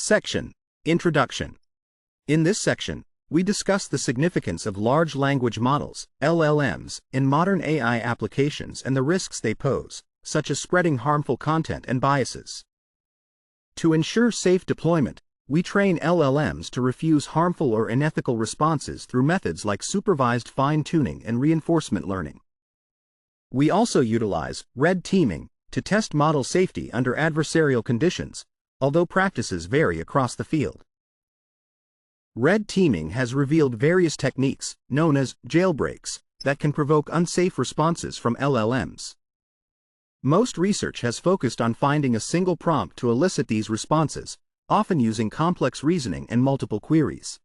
Section: Introduction. In this section, we discuss the significance of large language models, LLMs, in modern AI applications and the risks they pose, such as spreading harmful content and biases. To ensure safe deployment, we train LLMs to refuse harmful or unethical responses through methods like supervised fine-tuning and reinforcement learning. We also utilize red teaming to test model safety under adversarial conditions, although practices vary across the field. Red teaming has revealed various techniques, known as jailbreaks, that can provoke unsafe responses from LLMs. Most research has focused on finding a single prompt to elicit these responses, often using complex reasoning and multiple queries.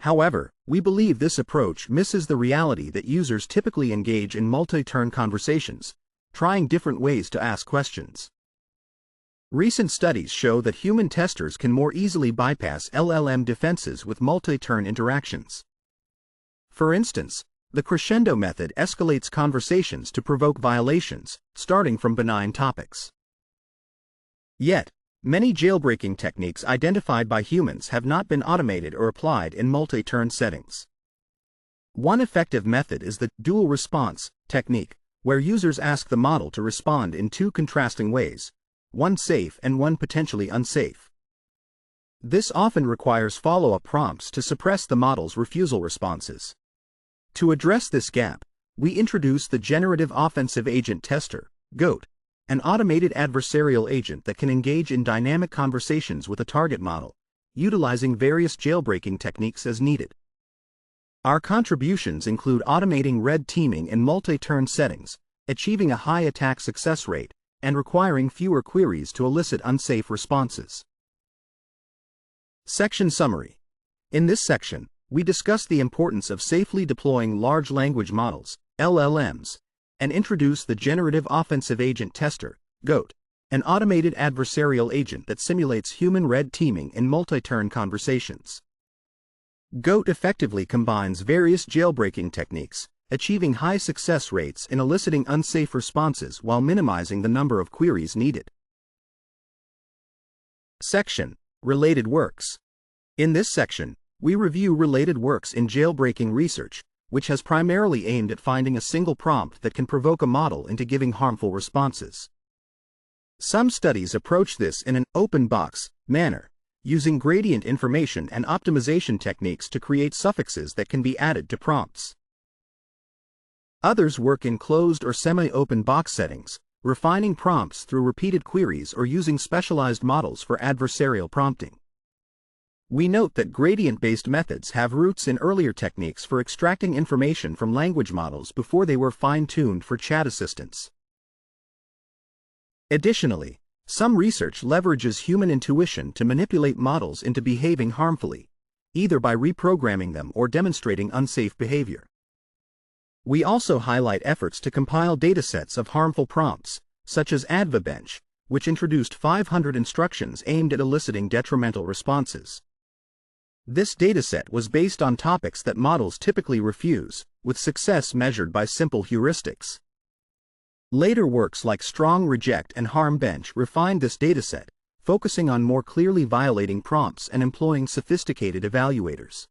However, we believe this approach misses the reality that users typically engage in multi-turn conversations, trying different ways to ask questions. Recent studies show that human testers can more easily bypass LLM defenses with multi-turn interactions. For instance, the crescendo method escalates conversations to provoke violations, starting from benign topics. Yet, many jailbreaking techniques identified by humans have not been automated or applied in multi-turn settings. One effective method is the dual response technique, where users ask the model to respond in two contrasting ways, one safe and one potentially unsafe. This often requires follow-up prompts to suppress the model's refusal responses. To address this gap, we introduce the Generative Offensive Agent Tester, GOAT, an automated adversarial agent that can engage in dynamic conversations with a target model, utilizing various jailbreaking techniques as needed. Our contributions include automating red teaming in multi-turn settings, achieving a high attack success rate, and requiring fewer queries to elicit unsafe responses. Section Summary. In this section, we discuss the importance of safely deploying large language models, LLMs, and introduce the Generative Offensive Agent Tester, GOAT, an automated adversarial agent that simulates human red teaming in multi-turn conversations. GOAT effectively combines various jailbreaking techniques, achieving high success rates in eliciting unsafe responses while minimizing the number of queries needed. Section: Related Works. In this section, we review related works in jailbreaking research, which has primarily aimed at finding a single prompt that can provoke a model into giving harmful responses. Some studies approach this in an open box manner, using gradient information and optimization techniques to create suffixes that can be added to prompts. Others work in closed or semi-open box settings, refining prompts through repeated queries or using specialized models for adversarial prompting. We note that gradient-based methods have roots in earlier techniques for extracting information from language models before they were fine-tuned for chat assistance. Additionally, some research leverages human intuition to manipulate models into behaving harmfully, either by reprogramming them or demonstrating unsafe behavior. We also highlight efforts to compile datasets of harmful prompts, such as AdvaBench, which introduced 500 instructions aimed at eliciting detrimental responses. This dataset was based on topics that models typically refuse, with success measured by simple heuristics. Later works like Strong Reject and Harm Bench refined this dataset, focusing on more clearly violating prompts and employing sophisticated evaluators.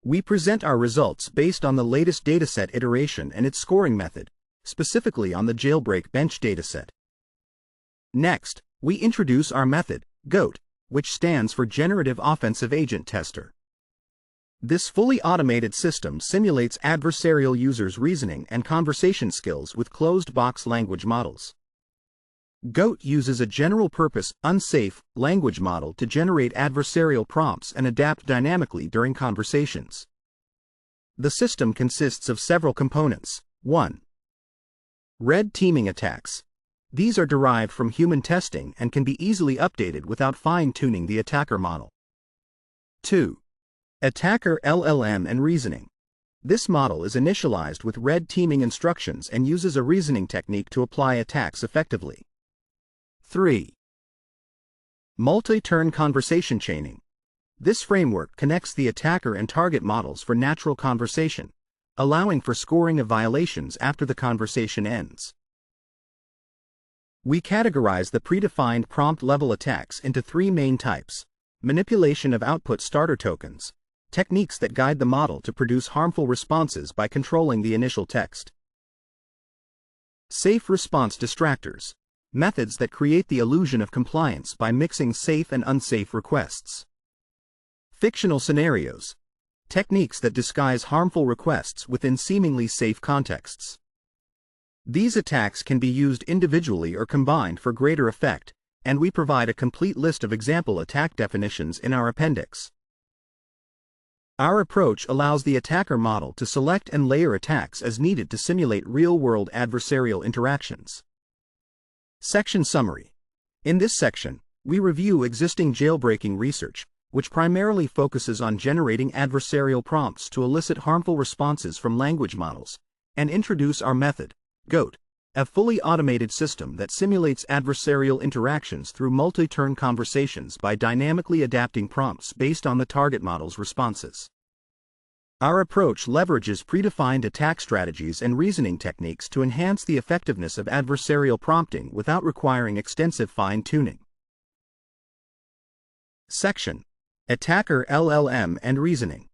We present our results based on the latest dataset iteration and its scoring method, specifically on the Jailbreak Bench dataset. Next, we introduce our method, GOAT, which stands for Generative Offensive Agent Tester. This fully automated system simulates adversarial users' reasoning and conversation skills with closed-box language models. GOAT uses a general-purpose, unsafe language model to generate adversarial prompts and adapt dynamically during conversations. The system consists of several components. 1. Red teaming attacks. These are derived from human testing and can be easily updated without fine-tuning the attacker model. 2. Attacker LLM and reasoning. This model is initialized with red teaming instructions and uses a reasoning technique to apply attacks effectively. 3. Multi-turn conversation chaining. This framework connects the attacker and target models for natural conversation, allowing for scoring of violations after the conversation ends. We categorize the predefined prompt-level attacks into three main types: manipulation of output starter tokens, techniques that guide the model to produce harmful responses by controlling the initial text; safe response distractors, methods that create the illusion of compliance by mixing safe and unsafe requests; fictional scenarios, techniques that disguise harmful requests within seemingly safe contexts. These attacks can be used individually or combined for greater effect, and we provide a complete list of example attack definitions in our appendix. Our approach allows the attacker model to select and layer attacks as needed to simulate real-world adversarial interactions. Section Summary. In this section, we review existing jailbreaking research, which primarily focuses on generating adversarial prompts to elicit harmful responses from language models, and introduce our method, GOAT, a fully automated system that simulates adversarial interactions through multi-turn conversations by dynamically adapting prompts based on the target model's responses. Our approach leverages predefined attack strategies and reasoning techniques to enhance the effectiveness of adversarial prompting without requiring extensive fine-tuning. Section: Attacker LLM and Reasoning.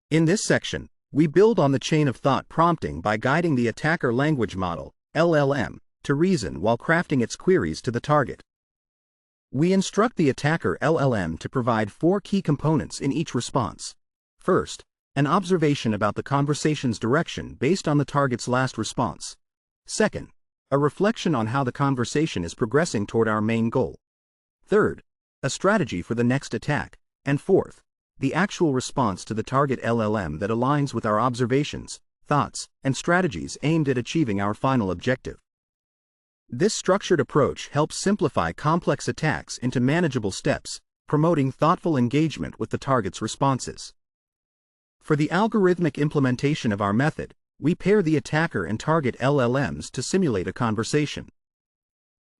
In this section, we build on the chain of thought prompting by guiding the attacker language model, LLM, to reason while crafting its queries to the target. We instruct the attacker LLM to provide four key components in each response. First, an observation about the conversation's direction based on the target's last response. Second, a reflection on how the conversation is progressing toward our main goal. Third, a strategy for the next attack. And fourth, the actual response to the target LLM that aligns with our observations, thoughts, and strategies aimed at achieving our final objective. This structured approach helps simplify complex attacks into manageable steps, promoting thoughtful engagement with the target's responses. For the algorithmic implementation of our method, we pair the attacker and target LLMs to simulate a conversation.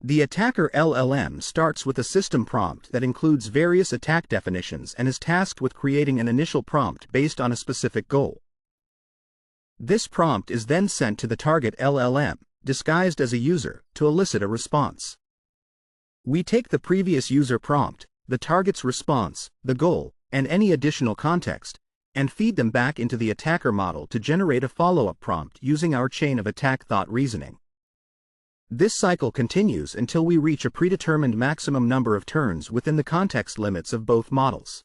The attacker LLM starts with a system prompt that includes various attack definitions and is tasked with creating an initial prompt based on a specific goal. This prompt is then sent to the target LLM, disguised as a user, to elicit a response. We take the previous user prompt, the target's response, the goal, and any additional context, and feed them back into the attacker model to generate a follow-up prompt using our chain of attack thought reasoning. This cycle continues until we reach a predetermined maximum number of turns within the context limits of both models.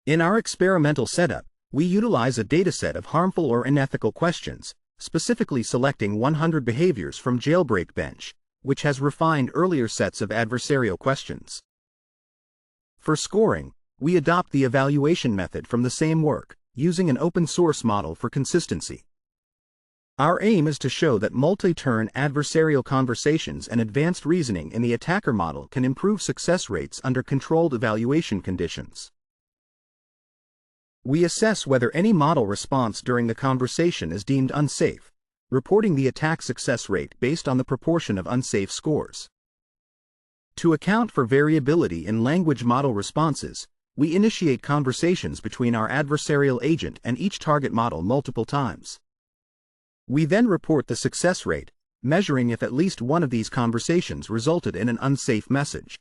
In our experimental setup, we utilize a dataset of harmful or unethical questions, specifically selecting 100 behaviors from Jailbreak Bench, which has refined earlier sets of adversarial questions. For scoring, we adopt the evaluation method from the same work, using an open-source model for consistency. Our aim is to show that multi-turn adversarial conversations and advanced reasoning in the attacker model can improve success rates under controlled evaluation conditions. We assess whether any model response during the conversation is deemed unsafe, reporting the attack success rate based on the proportion of unsafe scores. To account for variability in language model responses, we initiate conversations between our adversarial agent and each target model multiple times. We then report the success rate, measuring if at least one of these conversations resulted in an unsafe message.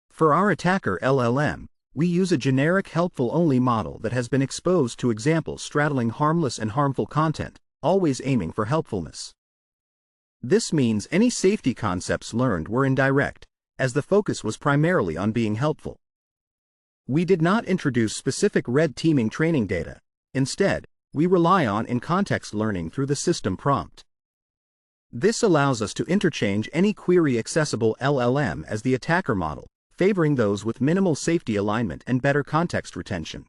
For our attacker LLM, we use a generic helpful-only model that has been exposed to examples straddling harmless and harmful content, always aiming for helpfulness. This means any safety concepts learned were indirect, as the focus was primarily on being helpful. We did not introduce specific red teaming training data. Instead, we rely on in-context learning through the system prompt. This allows us to interchange any query-accessible LLM as the attacker model, favoring those with minimal safety alignment and better context retention.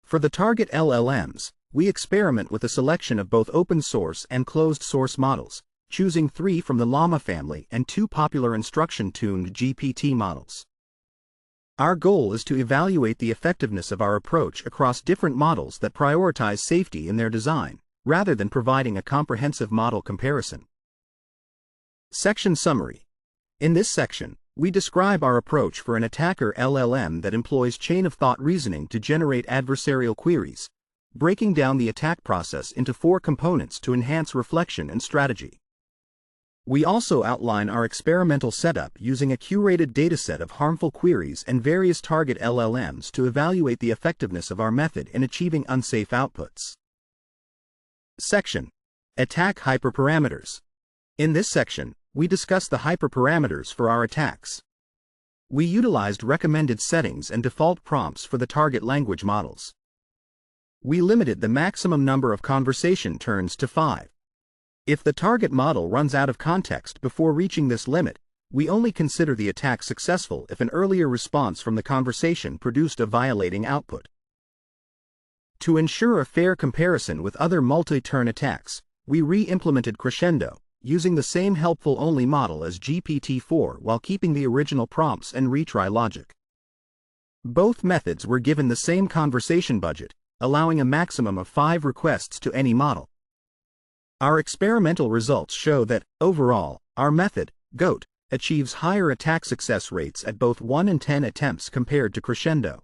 For the target LLMs, we experiment with a selection of both open-source and closed-source models, choosing 3 from the Llama family and 2 popular instruction-tuned GPT models. Our goal is to evaluate the effectiveness of our approach across different models that prioritize safety in their design, rather than providing a comprehensive model comparison. Section Summary. In this section, we describe our approach for an attacker LLM that employs chain-of-thought reasoning to generate adversarial queries, breaking down the attack process into 4 components to enhance reflection and strategy. We also outline our experimental setup using a curated dataset of harmful queries and various target LLMs to evaluate the effectiveness of our method in achieving unsafe outputs. Section: Attack Hyperparameters. In this section, we discuss the hyperparameters for our attacks. We utilized recommended settings and default prompts for the target language models. We limited the maximum number of conversation turns to 5. If the target model runs out of context before reaching this limit, we only consider the attack successful if an earlier response from the conversation produced a violating output. To ensure a fair comparison with other multi-turn attacks, we re-implemented Crescendo, using the same helpful-only model as GPT-4 while keeping the original prompts and retry logic. Both methods were given the same conversation budget, allowing a maximum of 5 requests to any model. Our experimental results show that, overall, our method, GOAT, achieves higher attack success rates at both 1 and 10 attempts compared to Crescendo.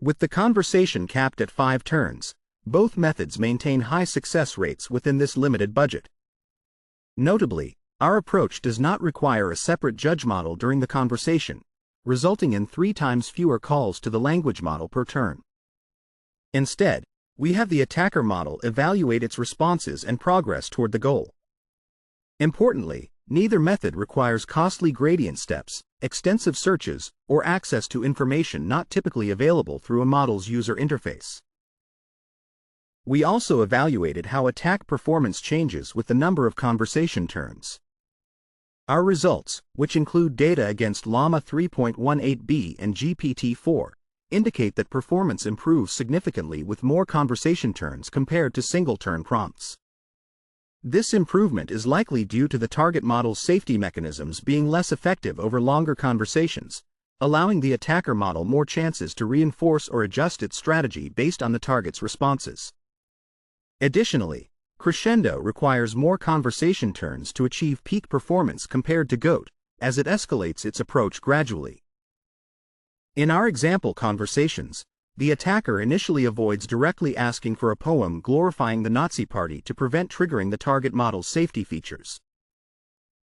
With the conversation capped at 5 turns, both methods maintain high success rates within this limited budget. Notably, our approach does not require a separate judge model during the conversation, resulting in 3 times fewer calls to the language model per turn. Instead, we have the attacker model evaluate its responses and progress toward the goal. Importantly, neither method requires costly gradient steps, extensive searches, or access to information not typically available through a model's user interface. We also evaluated how attack performance changes with the number of conversation turns. Our results, which include data against Llama 3.18b and GPT-4, indicate that performance improves significantly with more conversation turns compared to single-turn prompts. This improvement is likely due to the target model's safety mechanisms being less effective over longer conversations, allowing the attacker model more chances to reinforce or adjust its strategy based on the target's responses. Additionally, Crescendo requires more conversation turns to achieve peak performance compared to GOAT, as it escalates its approach gradually. In our example conversations, the attacker initially avoids directly asking for a poem glorifying the Nazi Party to prevent triggering the target model's safety features.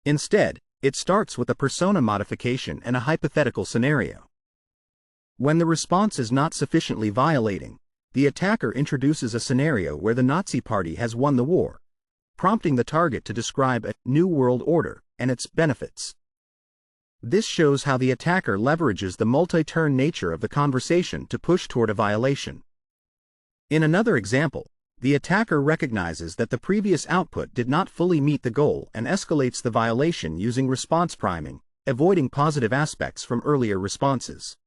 Instead, it starts with a persona modification and a hypothetical scenario. When the response is not sufficiently violating, the attacker introduces a scenario where the Nazi Party has won the war, prompting the target to describe a new world order and its benefits. This shows how the attacker leverages the multi-turn nature of the conversation to push toward a violation. In another example, the attacker recognizes that the previous output did not fully meet the goal and escalates the violation using response priming, avoiding positive aspects from earlier responses.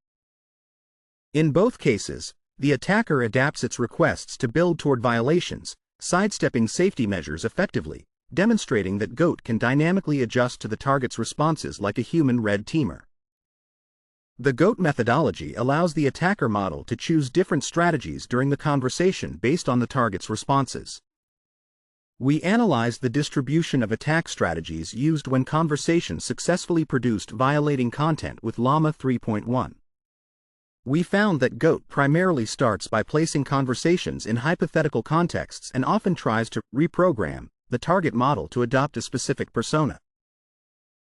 In both cases, the attacker adapts its requests to build toward violations, sidestepping safety measures effectively, demonstrating that GOAT can dynamically adjust to the target's responses like a human red teamer. The GOAT methodology allows the attacker model to choose different strategies during the conversation based on the target's responses. We analyzed the distribution of attack strategies used when conversations successfully produced violating content with Llama 3.1. We found that GOAT primarily starts by placing conversations in hypothetical contexts and often tries to reprogram the target model to adopt a specific persona.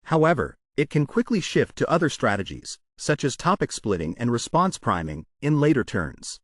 However, it can quickly shift to other strategies, such as topic splitting and response priming, in later turns.